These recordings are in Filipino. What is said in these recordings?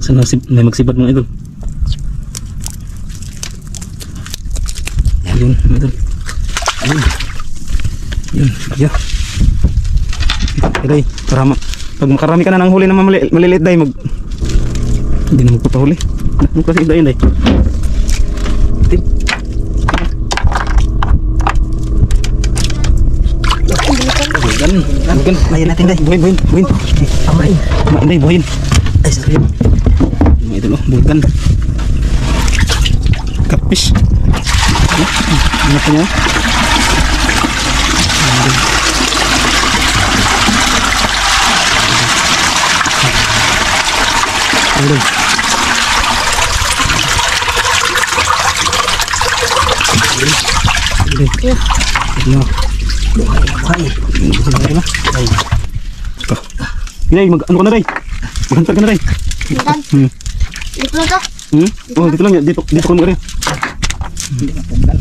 Sana may magsipad mga idol. Yun mga idol. Yun. Yeah. Okay, para pag makarami ka na ng huli na maliliit day, hindi na magpapahuli. Ano kasi day yun day? Bukan, buhin natin day. Buhin. Amain day, buhin. Ay, sakit. Mga idol, bukan. Catfish. Ano pa niya? Aduh. Ini ano ka na rin? Maghantar ka na rin. Dito na to? Oh, dito lang. Dito ko mag-rin. Hindi na puglan.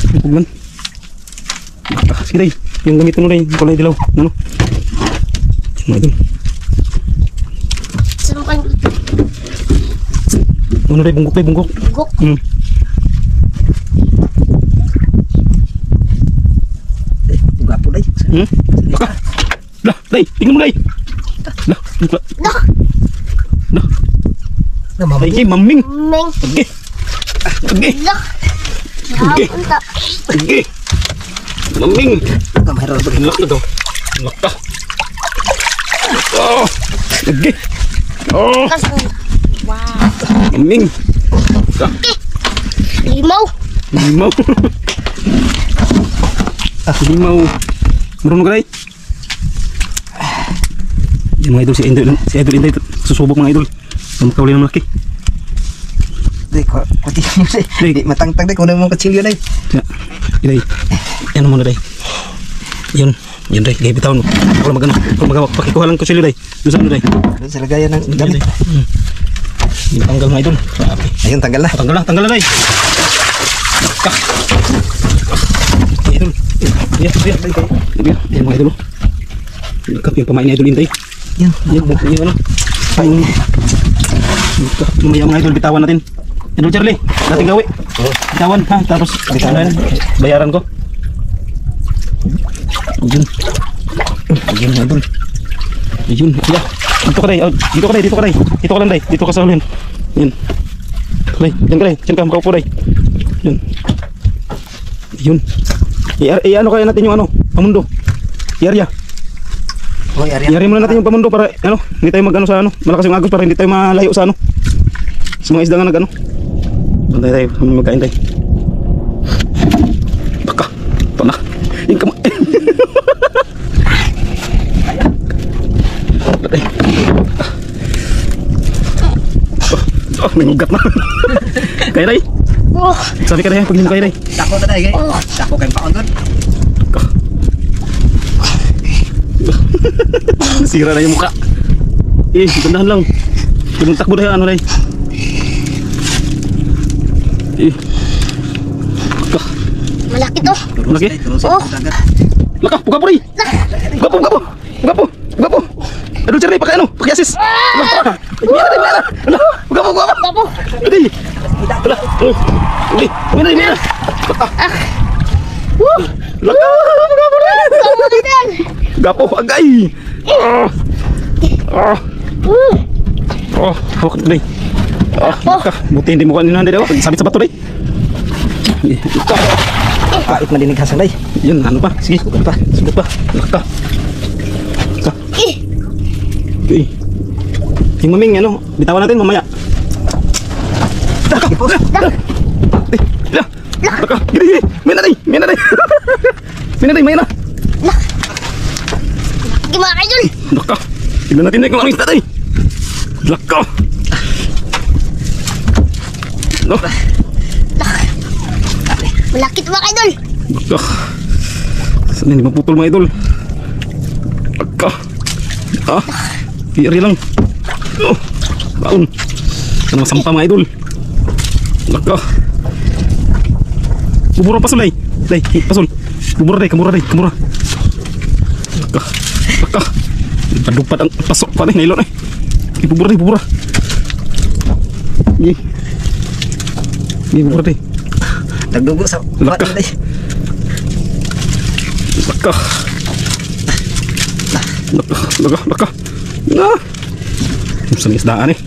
Puglan. Sige rin. Yung gamitin mo rin. Kulay dilaw. Ano? Mga idol. Ano rin? Bunggok rin. Bunggok. Bunggok? Buga po day. Dah, day. Tingnan mo day. Dah. Ay, maming. Ming. Sige. Sige. Maming. Kamera ba Lak na daw. Lak ka. Oh. Sige. Oh. Wow. Maming. Limaw. Limaw. Marunong ka day? Yan mga idol, si Idol Inday susubok mga idol. Magkawali ng malaki. Day, kuti niyo say. Di matangtang day kuno mo kutsilyo day. Day. Yan mo na day. Yun day. Gaya bitawan mo. Ako lang magano. Pakikuha lang ko sila day. Doon sa ano day. Doon sa lagayan ng damit. Tanggal mga idol. Ayun, tanggal na. Tanggal na day. Idol. Yan mga idol. Yung pamain ni Idol Inday. Yan ano. Mamaya mga idol, bitawan natin. Idol Charlie, dating gawi. Bitawan ha, tapos bayaran ko. Ayun mga idol. Ayun, yeah. Dito ka day. Dito ka lang day. Dito ka sa ulihin. Yan. Diyan ka, makaupo day. Yun. Ano kaya natin yung ano, pamundo. Iarya. Iarya muna natin yung pamundo para ano, hindi tayo magano sa ano, malakas yung agos para hindi tayo malayo sa ano. Sa mga isda nga nagano. Bantay tayo, magkain tayo. Baka, ito na. Yung kamay. Oh, may ugat na. Kaya day. Sabi ka na yan, pag hindi mo kaya day. Dako na day. Dako kay paon doon. Sira na yung muka. Gandahan lang. Tumuntakbo na yan, ano day. Malaki to. Malaki? Laka, buka po rin. Buka po. Aduh, Charlie, pakai anu, pakai asis. Buka po. Adi. Mina. Laka, buka po rin. Gapo, agay. Hawak rin. Buti hindi mo kanina dito. Sabit sa bato rin. Pait madinig hasan day. Yun, ano pa? Sige, sugot pa. Laka. Yung maming, ano, bitawan natin mamaya. Gini. Main na day. Gimana Idol? Laka. Tignan natin na kung anong isda day. Laka. No. Malaki to mga Idol. Laka. Saan hindi maputol mga idol. Laka. Piri lang. Baon. Ano masampa mga idol. Laka. Bubura pasul day. Pasul. Bubura day, kamura. Laka. Padupad ang pasok pa nih nailon eh. Pupura day, pupura. Pupura day. Nagdugo sa Laka. bata day. Laka. Laka. Na. Sa isdaan eh.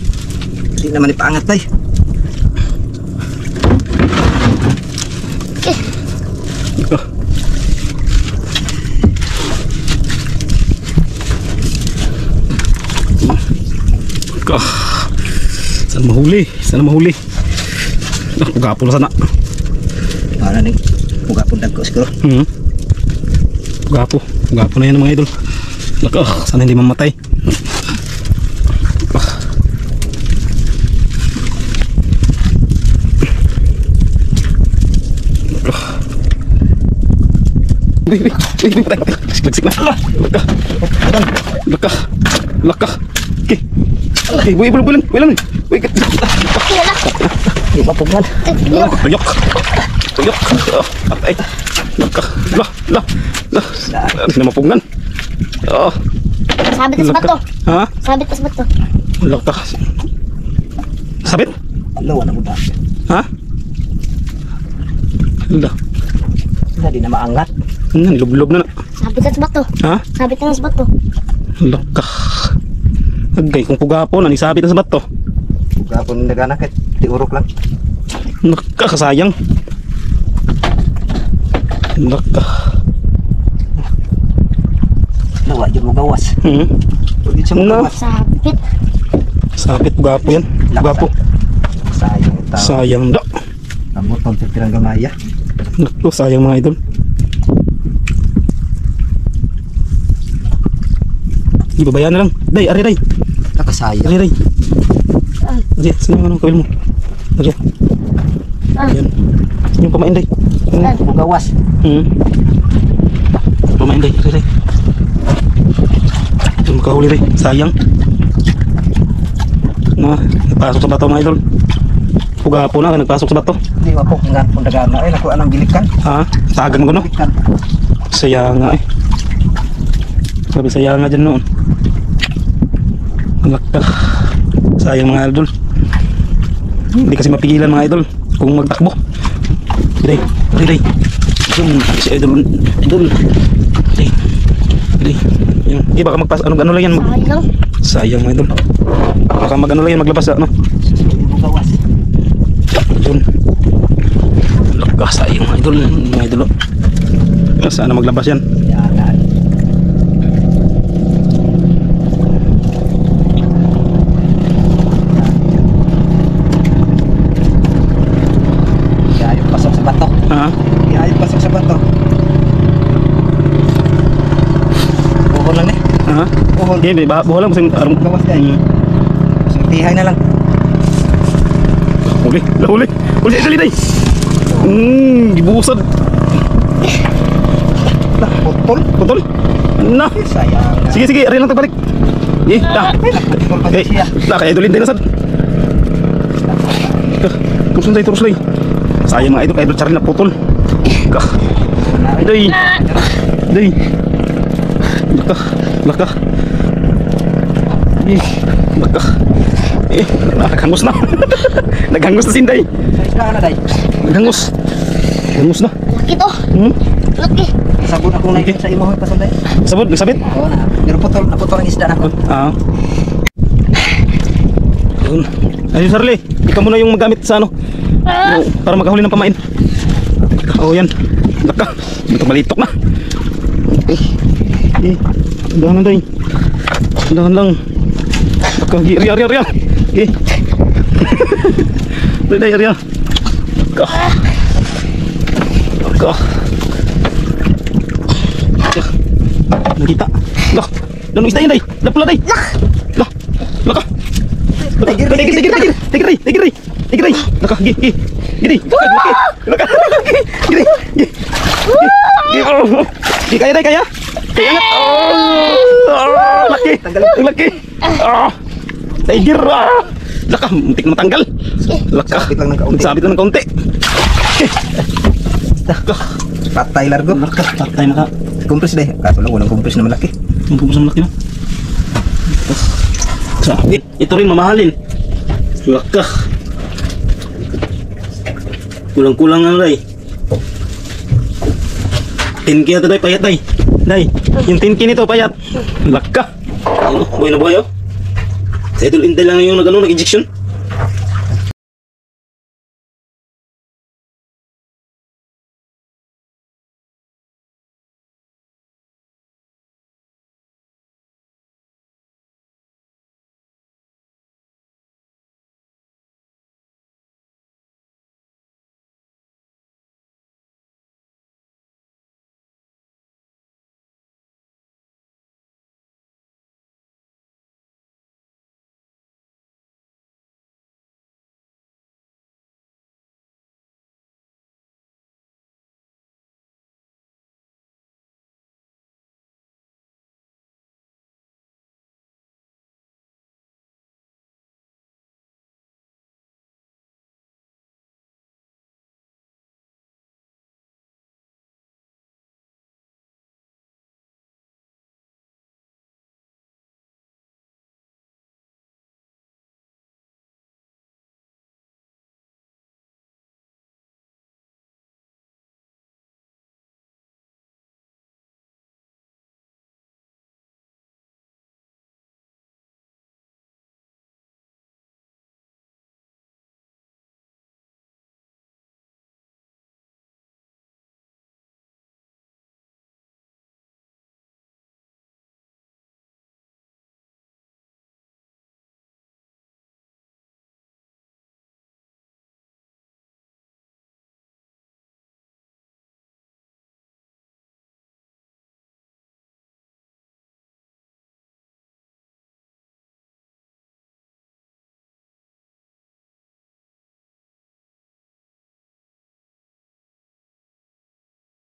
Hindi naman ipaangat day. Laka. Laka. Sana mahuli. Gapo na sana. Para ning buka pundag ko siguro. Gapo na yan mga idol. Laka, sana hindi mamatay. Siksik na. Laka. Okay, bulan. Di ba pugnan? Tuyok. Patay. Laka. Lah. Hindi na mapungan. Oh. Sabit sa bato. Ha? Sabit sa bato. Laka. Sabit? Lawa na buta. Ha? Hala. Hindi na maangat. Nilublob na. Sabit sa bato. Ha? Sabit na sa bato. Laka. Agay, kung pugapo na, nisabit na sa bato. Buka pun naganakit. Di urok lang. Nakakasayang. Laka. Lawa dyan mo gawas. Pagit siya mo No. gawas. Sabit. Sabit, pugapo yan. Pugapo. Sayang ito. Sayang da. Amot pang pirang gamaya. Naku, sayang mga idol. Ibabayaan na lang. Day, ari. Nakasayang. Ari. Ari, sino yung anong kawil mo? Ari. Yan. Sino yung pamain, Day? Mo gawas. Pamain, Day. Ari. Ito makahuli, Day. Sayang. Nagpasok sa bato mga idol. Pugapo na, nagpasok sa bato. Di ba po nga pun dagana ay nakuha ng gilikan. Ha? Tagang mo no? Gilikan. Sayang nga eh. Sabi sayang nga dyan noon. Laka. Sayang mga idol. Hindi kasi mapigilan mga idol kung magtakbo. Day. Si idol. Day. Yung, baka magpas ano lang yan. Sayang. Sayang mga idol. Baka mag-ano lang yan, maglabas ano. Mo gawas. Idol. Laka, sayang mga idol. Mga idol. Sana maglabas yan. Yan. Ayaw pasok sa bato. Ha? Ayaw pasok sa bato. Buhol lang eh. Ha? Buhol. Okay, buhol lang. Masing Gawas guys. Tihay na lang. Huli. Dali, day. Gibusad. Nah, Putol. Na. Sayang. Sige, ari lang tagbalik. Kaya idolin din nasad. Tursun day. Sayang mga idol, kaya idol charin na putol. Day. Laka. Naghangos na. Naghangos na sinday. Sa na day. Naghangos na. Laki to. Laki. Sabon ako na sa imo hoy pasanday. Sabot, nagsabit. Oo na. Pero naputol ang isda na ako. Yun. Ayun, Sarli. Ikaw muna yung magamit sa ano. Para makahuli ng pamain. Yan. Laka. Ito malitok na. Dahan day. Dahan lang. Laka. Ria. Day, Ria. Laka. Nakita. Lah. Dalam isda yan, day. Lapula, day. Laka. Tigray. Laka, giri. Laka. Giri. Kaya, day, kaya. Kaya nga. Laki. Tiger. Laka, muntik na matanggal. Laka. Sabit lang ng kaunti. Laka. Patay largo. Laka, patay na ka. Kumpres deh. Kaso lang walang kumpres na malaki. Ang pumusang laki na. Sabit. ito rin mamahalin. Laka. Kulang-kulang na day. 10K ito day, payat day. Day, yung 10K nito payat. Laka. Ano, buhay na buhay oh. Sa idol, intay lang yung nag-injection.